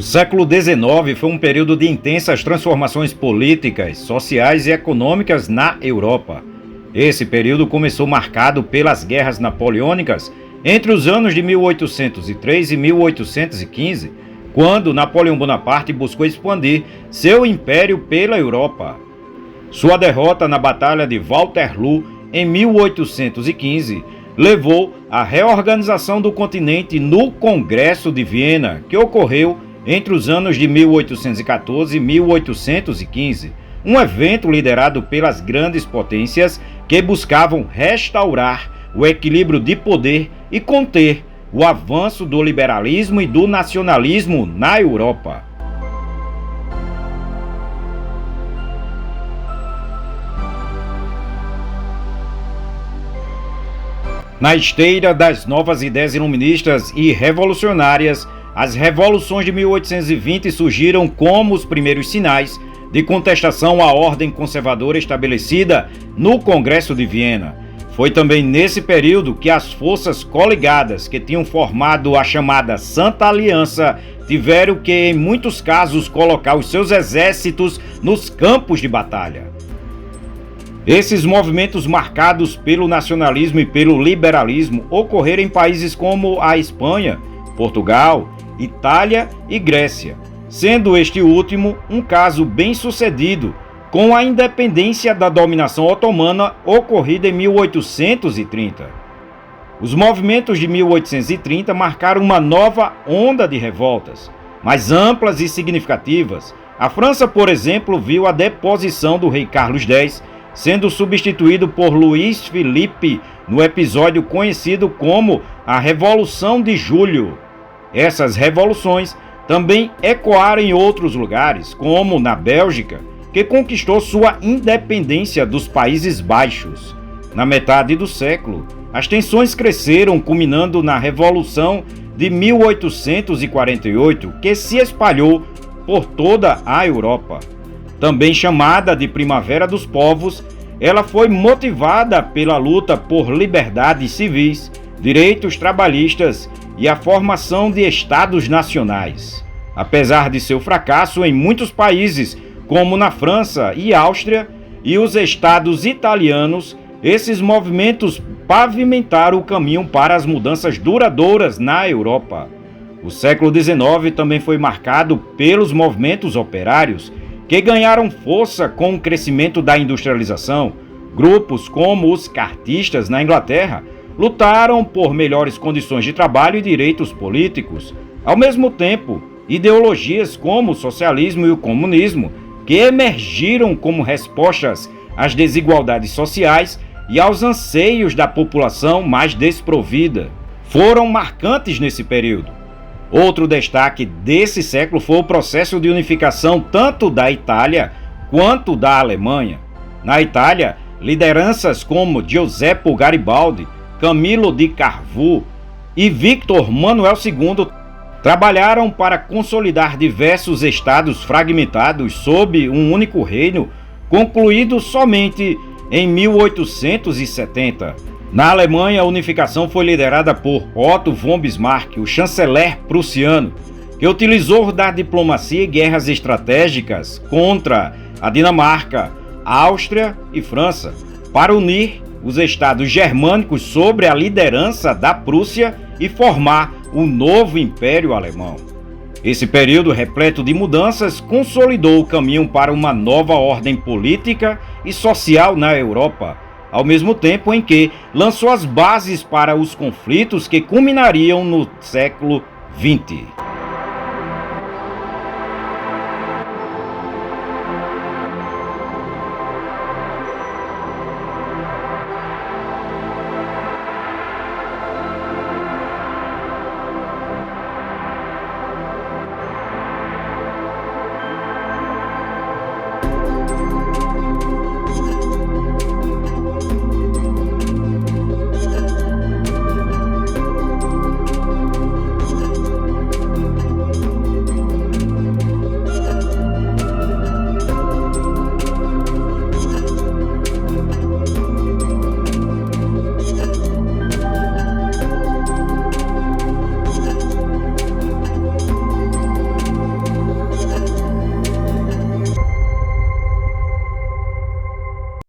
século XIX foi um período de intensas transformações políticas, sociais e econômicas na Europa. Esse período começou marcado pelas guerras napoleônicas entre os anos de 1803 e 1815, quando Napoleão Bonaparte buscou expandir seu império pela Europa. Sua derrota na Batalha de Waterloo em 1815 levou à reorganização do continente no Congresso de Viena, que ocorreu entre os anos de 1814 e 1815, um evento liderado pelas grandes potências que buscavam restaurar o equilíbrio de poder e conter o avanço do liberalismo e do nacionalismo na Europa. Na esteira das novas ideias iluministas e revolucionárias, as revoluções de 1820 surgiram como os primeiros sinais de contestação à ordem conservadora estabelecida no Congresso de Viena. Foi também nesse período que as forças coligadas, que tinham formado a chamada Santa Aliança, tiveram que, em muitos casos, colocar os seus exércitos nos campos de batalha. Esses movimentos marcados pelo nacionalismo e pelo liberalismo ocorreram em países como a Espanha, Portugal, Itália e Grécia, sendo este último um caso bem-sucedido, com a independência da dominação otomana ocorrida em 1830. Os movimentos de 1830 marcaram uma nova onda de revoltas, mais amplas e significativas. A França, por exemplo, viu a deposição do rei Carlos X, sendo substituído por Luís Filipe no episódio conhecido como a Revolução de Julho. Essas revoluções também ecoaram em outros lugares, como na Bélgica, que conquistou sua independência dos Países Baixos. Na metade do século, as tensões cresceram, culminando na Revolução de 1848, que se espalhou por toda a Europa. Também chamada de Primavera dos Povos, ela foi motivada pela luta por liberdades civis, direitos trabalhistas e a formação de estados nacionais. Apesar de seu fracasso em muitos países, como na França e Áustria e os estados italianos, esses movimentos pavimentaram o caminho para as mudanças duradouras na Europa. O século XIX também foi marcado pelos movimentos operários, que ganharam força com o crescimento da industrialização. Grupos como os cartistas na Inglaterra lutaram por melhores condições de trabalho e direitos políticos. Ao mesmo tempo, ideologias como o socialismo e o comunismo, que emergiram como respostas às desigualdades sociais e aos anseios da população mais desprovida, foram marcantes nesse período. Outro destaque desse século foi o processo de unificação tanto da Itália quanto da Alemanha. Na Itália, lideranças como Giuseppe Garibaldi, Camillo de Cavour e Victor Manuel II trabalharam para consolidar diversos estados fragmentados sob um único reino, concluído somente em 1870. Na Alemanha, a unificação foi liderada por Otto von Bismarck, o chanceler prussiano, que utilizou da diplomacia e guerras estratégicas contra a Dinamarca, Áustria e França, para unir os estados germânicos sob a liderança da Prússia e formar o novo Império Alemão. Esse período repleto de mudanças consolidou o caminho para uma nova ordem política e social na Europa, ao mesmo tempo em que lançou as bases para os conflitos que culminariam no século XX.